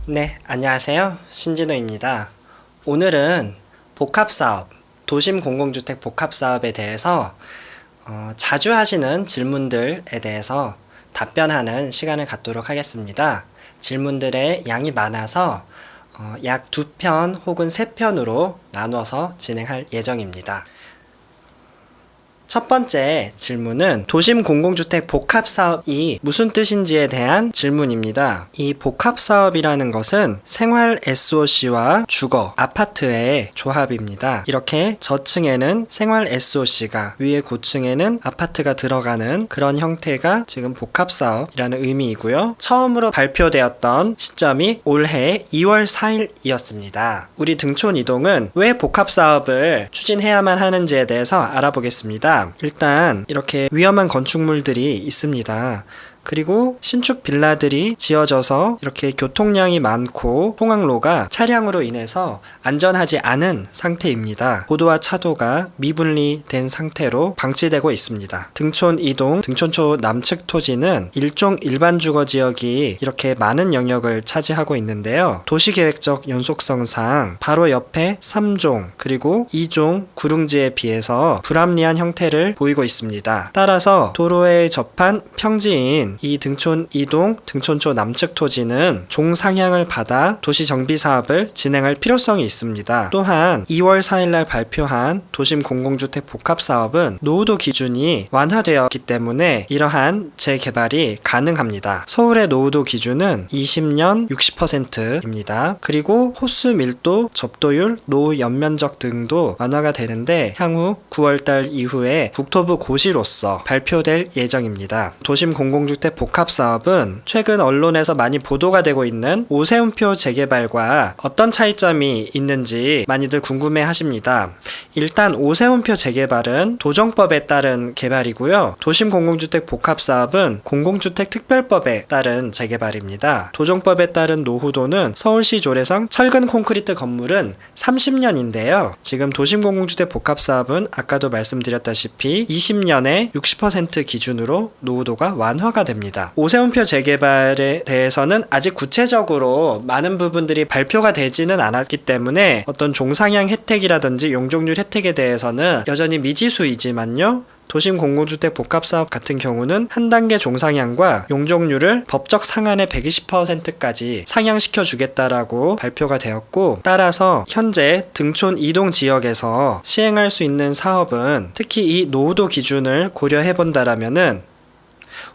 네, 안녕하세요. 신진우입니다. 오늘은 복합사업, 도심 공공주택 복합사업에 대해서 자주 하시는 질문들에 대해서 답변하는 시간을 갖도록 하겠습니다. 질문들의 양이 많아서 약 2편 혹은 3편으로 나눠서 진행할 예정입니다. 첫 번째 질문은 도심 공공주택 복합사업이 무슨 뜻인지에 대한 질문입니다. 이 복합사업이라는 것은 생활 SOC와 주거, 아파트의 조합입니다. 이렇게 저층에는 생활 SOC가, 위에 고층에는 아파트가 들어가는 그런 형태가 지금 복합사업이라는 의미이고요. 처음으로 발표되었던 시점이 올해 2월 4일이었습니다. 우리 등촌이동은 왜 복합사업을 추진해야만 하는지에 대해서 알아보겠습니다. 일단 이렇게 위험한 건축물들이 있습니다. 그리고 신축 빌라들이 지어져서 이렇게 교통량이 많고 통학로가 차량으로 인해서 안전하지 않은 상태입니다. 고도와 차도가 미분리된 상태로 방치되고 있습니다. 등촌 이동, 등촌초 남측 토지는 일종 일반 주거 지역이 이렇게 많은 영역을 차지하고 있는데요. 도시계획적 연속성상 바로 옆에 3종 그리고 2종 구릉지에 비해서 불합리한 형태를 보이고 있습니다. 따라서 도로에 접한 평지인 이 등촌 이동, 등촌초 남측 토지는 종상향을 받아 도시 정비 사업을 진행할 필요성이 있습니다. 또한 2월 4일날 발표한 도심 공공주택 복합 사업은 노후도 기준이 완화되었기 때문에 이러한 재개발이 가능합니다. 서울의 노후도 기준은 20년 60%입니다. 그리고 호수 밀도, 접도율, 노후 연면적 등도 완화가 되는데 향후 9월달 이후에 국토부 고시로서 발표될 예정입니다. 도심 공공주택 복합사업은 최근 언론에서 많이 보도가 되고 있는 오세훈표 재개발과 어떤 차이점이 있는지 많이들 궁금해 하십니다. 일단 오세훈표 재개발은 도정법에 따른 개발이고요. 도심 공공주택 복합사업은 공공주택 특별법에 따른 재개발입니다. 도정법에 따른 노후도는 서울시 조례상 철근 콘크리트 건물은 30년인데요. 지금 도심 공공주택 복합사업은 아까도 말씀드렸다시피 20년에 60% 기준으로 노후도가 완화가 됩니다. 오세훈표 재개발에 대해서는 아직 구체적으로 많은 부분들이 발표가 되지는 않았기 때문에 어떤 종상향 혜택이라든지 용적률 혜택에 대해서는 여전히 미지수이지만요. 도심 공공주택 복합사업 같은 경우는 한 단계 종상향과 용적률을 법적 상한의 120%까지 상향시켜 주겠다라고 발표가 되었고, 따라서 현재 등촌 이동 지역에서 시행할 수 있는 사업은 특히 이 노후도 기준을 고려해 본다라면은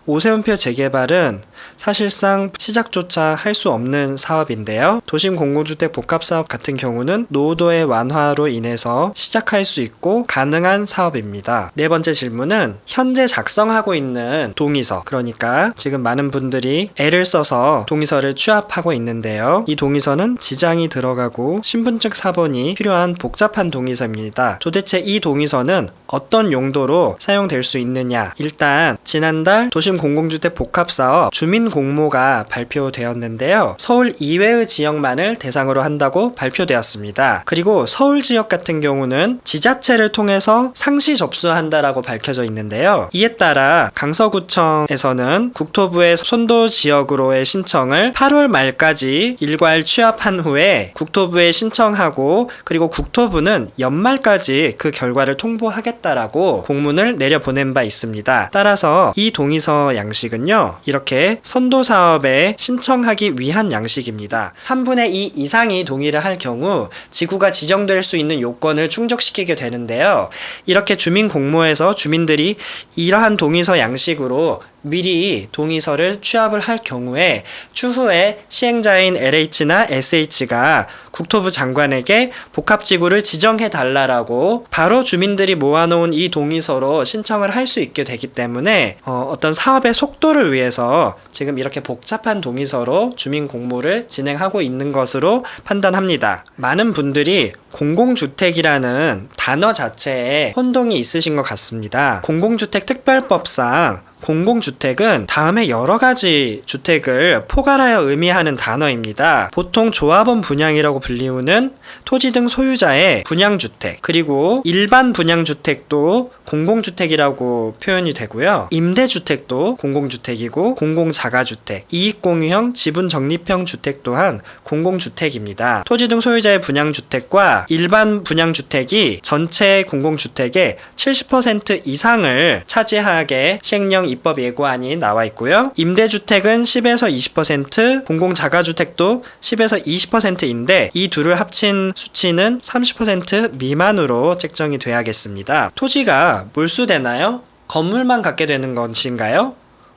오세훈표 재개발은 사실상 시작조차 할 수 없는 사업인데요. 도심 공공주택 복합사업 같은 경우는 노후도의 완화로 인해서 시작할 수 있고 가능한 사업입니다. 네 번째 질문은 현재 작성하고 있는 동의서, 그러니까 지금 많은 분들이 애를 써서 동의서를 취합하고 있는데요. 이 동의서는 지장이 들어가고 신분증 사본이 필요한 복잡한 동의서입니다. 도대체 이 동의서는 어떤 용도로 사용될 수 있느냐? 일단 지난달 도심 공공주택 복합사업 주민공모가 발표되었는데요. 서울 이외의 지역만을 대상으로 한다고 발표되었습니다. 그리고 서울 지역 같은 경우는 지자체를 통해서 상시 접수한다라고 밝혀져 있는데요. 이에 따라 강서구청에서는 국토부의 선도 지역으로의 신청을 8월 말까지 일괄 취합한 후에 국토부에 신청하고, 그리고 국토부는 연말까지 그 결과를 통보하겠다라고 공문을 내려보낸 바 있습니다. 따라서 이 동의서 양식은요, 이렇게 선도 사업에 신청하기 위한 양식입니다. 3분의 2 이상이 동의를 할 경우 지구가 지정될 수 있는 요건을 충족시키게 되는데요. 이렇게 주민 공모에서 주민들이 이러한 동의서 양식으로 미리 동의서를 취합을 할 경우에 추후에 시행자인 LH나 SH가 국토부 장관에게 복합지구를 지정해 달라라고 바로 주민들이 모아놓은 이 동의서로 신청을 할 수 있게 되기 때문에 어떤 사업의 속도를 위해서 지금 이렇게 복잡한 동의서로 주민 공모를 진행하고 있는 것으로 판단합니다. 많은 분들이 공공주택이라는 단어 자체에 혼동이 있으신 것 같습니다. 공공주택 특별법상 공공주택은 다음에 여러 가지 주택을 포괄하여 의미하는 단어입니다. 보통 조합원 분양이라고 불리우는 토지 등 소유자의 분양주택, 그리고 일반 분양주택도 공공주택이라고 표현이 되고요. 임대주택도 공공주택이고 공공자가주택, 이익공유형 지분적립형 주택 또한 공공주택입니다. 토지 등 소유자의 분양주택과 일반 분양주택이 전체 공공주택의 70% 이상을 차지하게 시행령 입법 예고안이 나와 있고요. 임대주택은 10에서 20%, 공공자가주택도 10에서 20%인데 이 둘을 합친 수치는 30% 미만으로 책정이 돼야겠습니다. 토지가 몰수되나요? 건물만 갖게 되는 것인가요?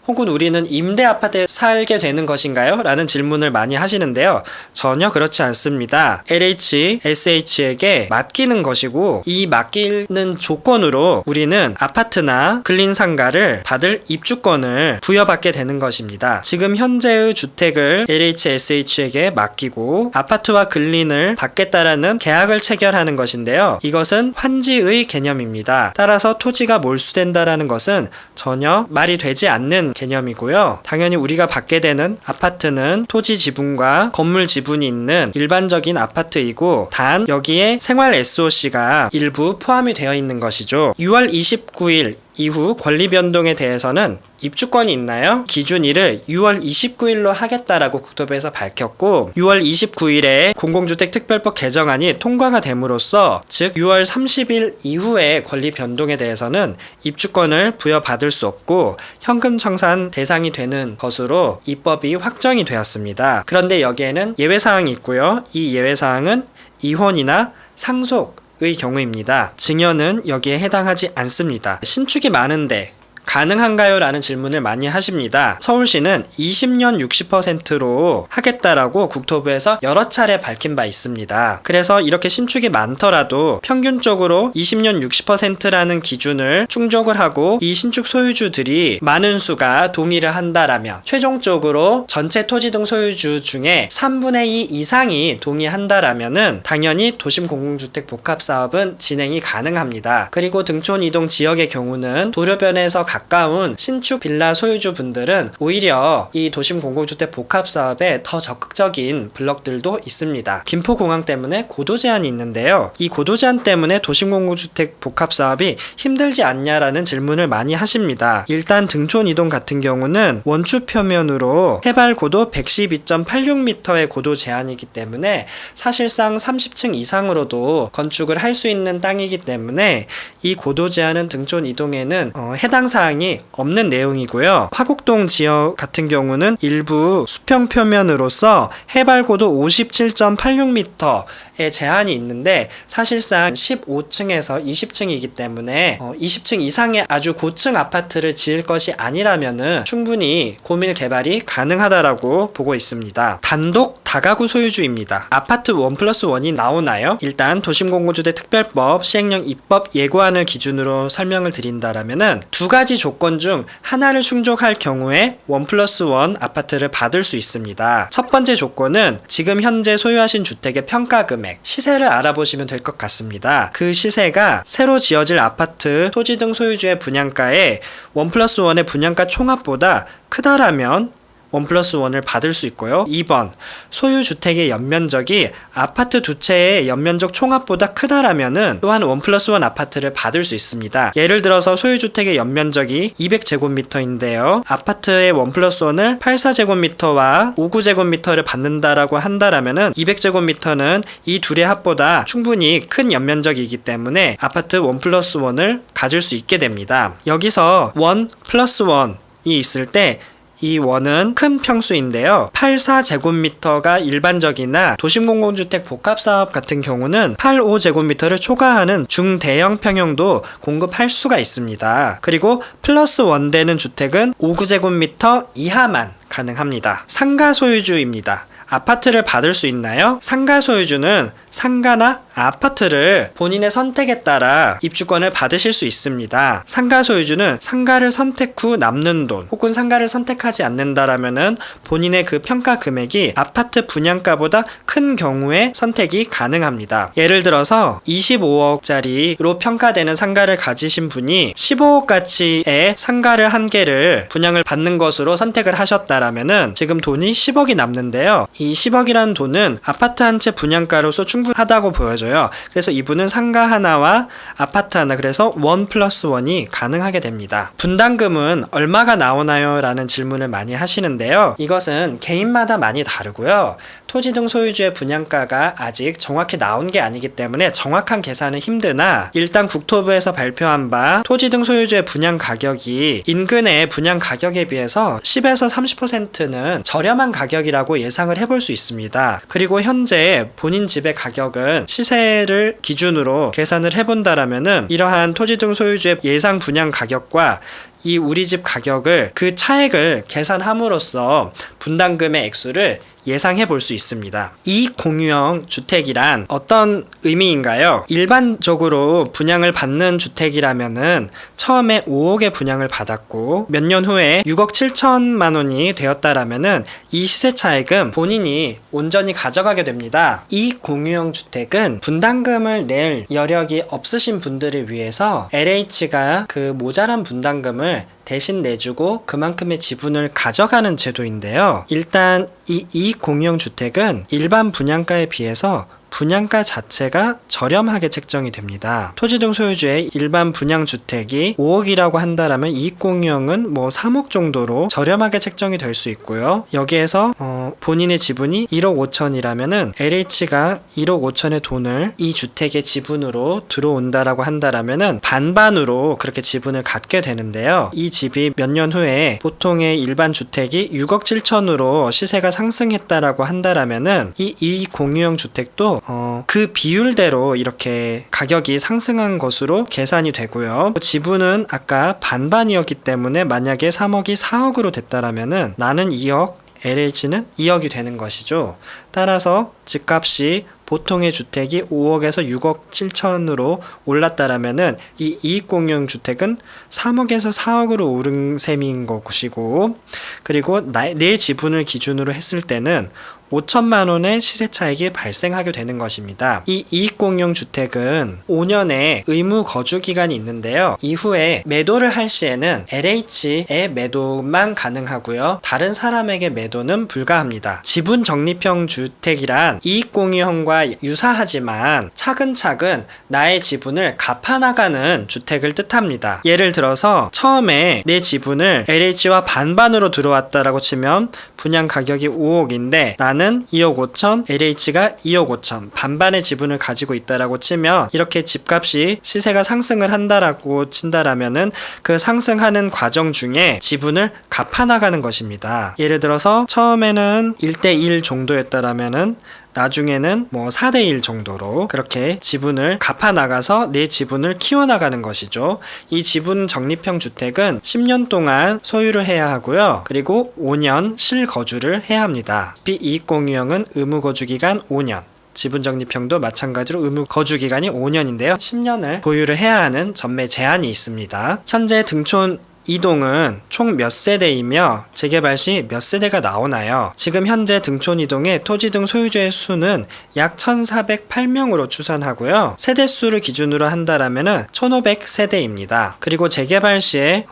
혹은 우리는 임대 아파트에 살게 되는 것인가요? 라는 질문을 많이 하시는데요. 전혀 그렇지 않습니다. LH, SH에게 맡기는 것이고 이 맡기는 조건으로 우리는 아파트나 근린상가를 받을 입주권을 부여받게 되는 것입니다. 지금 현재의 주택을 LH, SH에게 맡기고 아파트와 근린을 받겠다라는 계약을 체결하는 것인데요. 이것은 환지의 개념입니다. 따라서 토지가 몰수된다라는 것은 전혀 말이 되지 않는 개념이고요. 당연히 우리가 받게 되는 아파트는 토지 지분과 건물 지분이 있는 일반적인 아파트이고 단 여기에 생활 SOC가 일부 포함이 되어 있는 것이죠. 6월 29일 이후 권리 변동에 대해서는 입주권이 있나요? 기준일을 6월 29일로 하겠다라고 국토부에서 밝혔고 6월 29일에 공공주택 특별법 개정안이 통과가 됨으로써 즉 6월 30일 이후에 권리 변동에 대해서는 입주권을 부여받을 수 없고 현금 청산 대상이 되는 것으로 입법이 확정이 되었습니다. 그런데 여기에는 예외사항이 있고요. 이 예외사항은 이혼이나 상속 의 경우입니다. 증여는 여기에 해당하지 않습니다. 신축이 많은데 가능한가요? 라는 질문을 많이 하십니다. 서울시는 20년 60%로 하겠다라고 국토부에서 여러 차례 밝힌 바 있습니다. 그래서 이렇게 신축이 많더라도 평균적으로 20년 60%라는 기준을 충족을 하고 이 신축 소유주들이 많은 수가 동의를 한다라면 최종적으로 전체 토지 등 소유주 중에 3분의 2 이상이 동의한다라면은 당연히 도심 공공주택 복합사업은 진행이 가능합니다. 그리고 등촌 이동 지역의 경우는 도로변에서 가까운 신축 빌라 소유주분들은 오히려 이 도심 공공주택 복합사업에 더 적극적인 블록들도 있습니다. 김포공항 때문에 고도 제한이 있는데요. 이 고도 제한 때문에 도심 공공주택 복합사업이 힘들지 않냐라는 질문을 많이 하십니다. 일단 등촌 이동 같은 경우는 원추 표면으로 해발 고도 112.86m의 고도 제한이기 때문에 사실상 30층 이상으로도 건축을 할 수 있는 땅이기 때문에 이 고도 제한은 등촌 이동에는 해당 사항이 없는 내용이고요. 화곡동 지역 같은 경우는 일부 수평 표면으로서 해발 고도 57.86m의 제한이 있는데 사실상 15층에서 20층이기 때문에 20층 이상의 아주 고층 아파트를 지을 것이 아니라면은 충분히 고밀 개발이 가능하다라고 보고 있습니다. 단독 다가구 소유주입니다. 아파트 1+1이 나오나요? 일단 도심공공주택 특별법 시행령 입법 예고안을 기준으로 설명을 드린다라면은 두 가지 조건 중 하나를 충족할 경우에 1+1 아파트를 받을 수 있습니다. 첫 번째 조건은 지금 현재 소유하신 주택의 평가 금액, 시세를 알아보시면 될 것 같습니다. 그 시세가 새로 지어질 아파트 토지 등 소유주의 분양가의 1+1의 분양가 총합보다 크다라면 1+1을 받을 수 있고요. 2번, 소유주택의 연면적이 아파트 두 채의 연면적 총합보다 크다라면은 또한 1+1 아파트를 받을 수 있습니다. 예를 들어서 소유주택의 연면적이 200제곱미터인데요. 아파트의 1+1을 84제곱미터와 59제곱미터를 받는다라고 한다라면은 200제곱미터는 이 둘의 합보다 충분히 큰 연면적이기 때문에 아파트 1+1을 가질 수 있게 됩니다. 여기서 1+1이 있을 때 이 원은 큰 평수인데요. 84제곱미터가 일반적이나 도심공공주택 복합사업 같은 경우는 85제곱미터를 초과하는 중대형 평형도 공급할 수가 있습니다. 그리고 +1 되는 주택은 59제곱미터 이하만 가능합니다. 상가 소유주입니다. 아파트를 받을 수 있나요? 상가 소유주는 상가나 아파트를 본인의 선택에 따라 입주권을 받으실 수 있습니다. 상가 소유주는 상가를 선택 후 남는 돈 혹은 상가를 선택하지 않는다라면은 본인의 그 평가 금액이 아파트 분양가보다 큰 경우에 선택이 가능합니다. 예를 들어서 25억짜리로 평가되는 상가를 가지신 분이 15억 가치의 상가를 한 개를 분양을 받는 것으로 선택을 하셨다라면은 지금 돈이 10억이 남는데요. 이 10억이라는 돈은 아파트 한 채 분양가로서 충분하다고 보여져요. 그래서 이분은 상가 하나와 아파트 하나, 그래서 1+1이 가능하게 됩니다. 분담금은 얼마가 나오나요? 라는 질문을 많이 하시는데요. 이것은 개인마다 많이 다르고요. 토지 등 소유주의 분양가가 아직 정확히 나온 게 아니기 때문에 정확한 계산은 힘드나, 일단 국토부에서 발표한 바 토지 등 소유주의 분양 가격이 인근의 분양 가격에 비해서 10에서 30%는 저렴한 가격이라고 예상을 해볼 수 있습니다. 그리고 현재 본인 집의 가격은 시세를 기준으로 계산을 해본다라면은 이러한 토지 등 소유주의 예상 분양 가격과 이 우리 집 가격을, 그 차액을 계산함으로써 분담금의 액수를 예상해 볼 수 있습니다. 이익 공유형 주택이란 어떤 의미인가요? 일반적으로 분양을 받는 주택이라면은 처음에 5억의 분양을 받았고 몇 년 후에 6억 7천만 원이 되었다라면은 이 시세 차익은 본인이 온전히 가져가게 됩니다. 이익 공유형 주택은 분담금을 낼 여력이 없으신 분들을 위해서 LH가 그 모자란 분담금을 대신 내주고 그만큼의 지분을 가져가는 제도인데요. 일단 이 이익 공유형 주택은 일반 분양가에 비해서 분양가 자체가 저렴하게 책정이 됩니다. 토지 등 소유주의 일반 분양주택이 5억이라고 한다라면 이익공유형은 3억 정도로 저렴하게 책정이 될 수 있고요. 여기에서 본인의 지분이 1억 5천이라면은 LH가 1억 5천의 돈을 이 주택의 지분으로 들어온다라고 한다라면은 반반으로 그렇게 지분을 갖게 되는데요. 이 집이 몇 년 후에 보통의 일반 주택이 6억 7천으로 시세가 상승했다라고 한다라면은 이 이익공유형 주택도 그 비율대로 이렇게 가격이 상승한 것으로 계산이 되고요. 지분은 아까 반반이었기 때문에 만약에 3억이 4억으로 됐다라면은 나는 2억, LH는 2억이 되는 것이죠. 따라서 집값이 보통의 주택이 5억에서 6억 7천으로 올랐다라면은 이 이익공유형 주택은 3억에서 4억으로 오른 셈인 것이고, 그리고 내 지분을 기준으로 했을 때는 5천만 원의 시세 차익이 발생하게 되는 것입니다. 이 이익공유형 주택은 5년의 의무 거주 기간이 있는데요. 이후에 매도를 할 시에는 LH의 매도만 가능하고요. 다른 사람에게 매도는 불가합니다. 지분 적립형 주택이란 이익공유형과 유사하지만 차근차근 나의 지분을 갚아나가는 주택을 뜻합니다. 예를 들어서 처음에 내 지분을 LH와 반반으로 들어왔다라고 치면 분양 가격이 5억인데 나는 2억 5천, LH가 2억 5천, 반반의 지분을 가지고 있다라고 치면 이렇게 집값이 시세가 상승을 한다라고 친다라면은 그 상승하는 과정 중에 지분을 갚아나가는 것입니다. 예를 들어서 처음에는 1대1 정도였다라면은 나중에는 4대1 정도로 그렇게 지분을 갚아나가서 내 지분을 키워나가는 것이죠. 이 지분 적립형 주택은 10년 동안 소유를 해야 하고요. 그리고 5년 실거주를 해야 합니다. 이익공유형은 의무거주기간 5년, 지분적립형도 마찬가지로 의무 거주기간이 5년인데요. 10년을 보유를 해야 하는 전매 제한이 있습니다. 현재 등촌 이동은 총 몇 세대이며 재개발 시 몇 세대가 나오나요? 지금 현재 등촌 이동의 토지 등 소유주의 수는 약 1,408명으로 추산하고요. 세대수를 기준으로 한다라면은 1,500세대입니다. 그리고 재개발 시에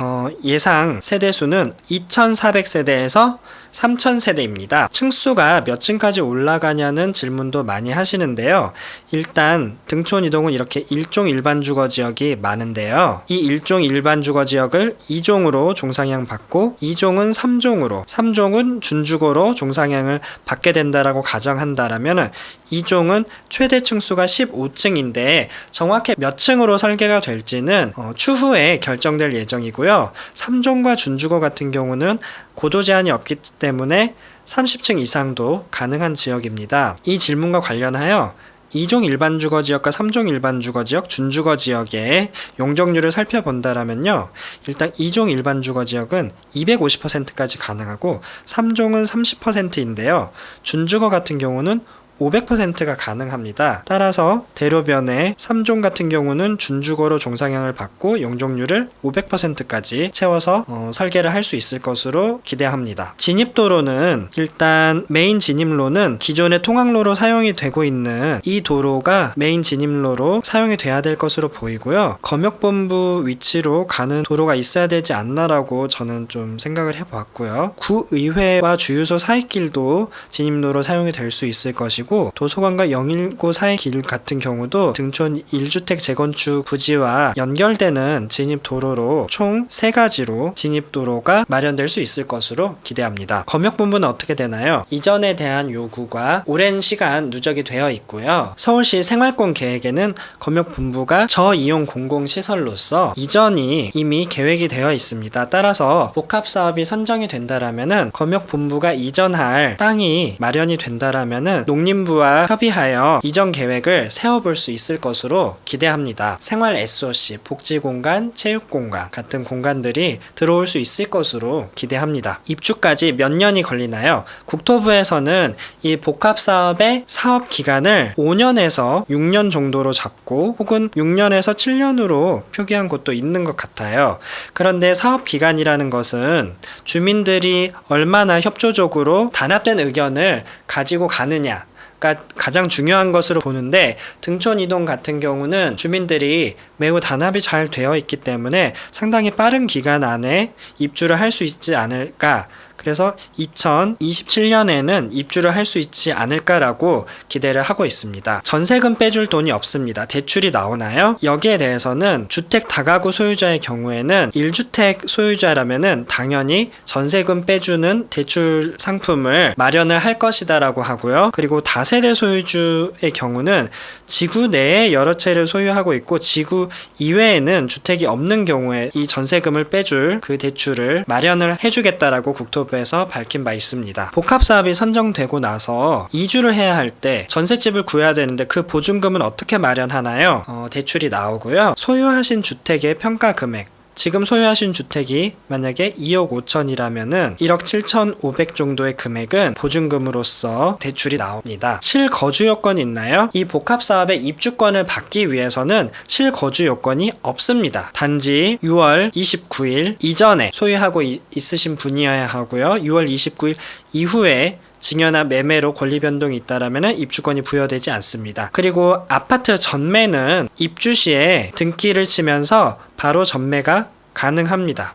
예상 세대수는 2,400세대에서 3,000세대입니다. 층수가 몇 층까지 올라가냐는 질문도 많이 하시는데요. 일단 등촌 이동은 이렇게 1종 일반 주거 지역이 많은데요. 이 1종 일반 주거 지역을 2종으로 종상향 받고 2종은 3종으로, 3종은 준주거로 종상향을 받게 된다라고 가정한다라면 2종은 최대 층수가 15층인데 정확히 몇 층으로 설계가 될지는 추후에 결정될 예정이고요. 3종과 준주거 같은 경우는 고도 제한이 없기 때문에 30층 이상도 가능한 지역입니다. 이 질문과 관련하여 2종 일반 주거지역과 3종 일반 주거지역, 준주거 지역의 용적률을 살펴본다라면요. 일단 2종 일반 주거지역은 250%까지 가능하고 3종은 30%인데요. 준주거 같은 경우는 500%가 가능합니다. 따라서 대로변의 3종 같은 경우는 준주거로 종상향을 받고 용적률을 500%까지 채워서 설계를 할 수 있을 것으로 기대합니다. 진입도로는 일단 메인 진입로는 기존의 통학로로 사용이 되고 있는 이 도로가 메인 진입로로 사용이 돼야 될 것으로 보이고요. 검역본부 위치로 가는 도로가 있어야 되지 않나라고 저는 좀 생각을 해보았고요. 구의회와 주유소 사이길도 진입로로 사용이 될 수 있을 것이고 도서관과 영일고 사이 길 같은 경우도 등촌 1주택 재건축 부지와 연결되는 진입도로로 총 3가지로 진입도로가 마련될 수 있을 것으로 기대합니다. 검역본부는 어떻게 되나요? 이전에 대한 요구가 오랜 시간 누적이 되어 있고요. 서울시 생활권 계획에는 검역본부가 저이용 공공시설로서 이전이 이미 계획이 되어 있습니다. 따라서 복합사업이 선정이 된다라면은 검역본부가 이전할 땅이 마련이 된다라면은 농림부와 협의하여 이전 계획을 세워볼 수 있을 것으로 기대합니다. 생활 SOC, 복지공간, 체육공간 같은 공간들이 들어올 수 있을 것으로 기대합니다. 입주까지 몇 년이 걸리나요? 국토부에서는 이 복합사업의 사업 기간을 5년에서 6년 정도로 잡고 혹은 6년에서 7년으로 표기한 곳도 있는 것 같아요. 그런데 사업 기간이라는 것은 주민들이 얼마나 협조적으로 단합된 의견을 가지고 가느냐 가 가장 중요한 것으로 보는데 등촌 이동 같은 경우는 주민들이 매우 단합이 잘 되어 있기 때문에 상당히 빠른 기간 안에 입주를 할 수 있지 않을까. 그래서 2027년에는 입주를 할 수 있지 않을까라고 기대를 하고 있습니다. 전세금 빼줄 돈이 없습니다. 대출이 나오나요? 여기에 대해서는 주택 다가구 소유자의 경우에는 1주택 소유자라면은 당연히 전세금 빼주는 대출 상품을 마련을 할 것이다라고 하고요. 그리고 다세대 소유주의 경우는 지구 내에 여러 채를 소유하고 있고 지구 이외에는 주택이 없는 경우에 이 전세금을 빼줄 그 대출을 마련을 해주겠다라고 국토부에서 밝힌 바 있습니다. 복합사업이 선정되고 나서 이주를 해야 할 때 전셋집을 구해야 되는데 그 보증금은 어떻게 마련하나요? 대출이 나오고요. 소유하신 주택의 평가 금액 지금 소유하신 주택이 만약에 2억 5천이라면은 1억 7,500 정도의 금액은 보증금으로서 대출이 나옵니다. 실거주 요건이 있나요? 이 복합사업의 입주권을 받기 위해서는 실거주 요건이 없습니다. 단지 6월 29일 이전에 소유하고 있으신 분이어야 하고요. 6월 29일 이후에 증여나 매매로 권리 변동이 있다라면 입주권이 부여되지 않습니다. 그리고 아파트 전매는 입주 시에 등기를 치면서 바로 전매가 가능합니다.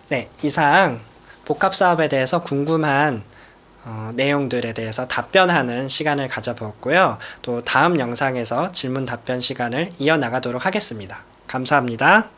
네, 이상 복합사업에 대해서 궁금한 내용들에 대해서 답변하는 시간을 가져보았고요. 또 다음 영상에서 질문 답변 시간을 이어나가도록 하겠습니다. 감사합니다.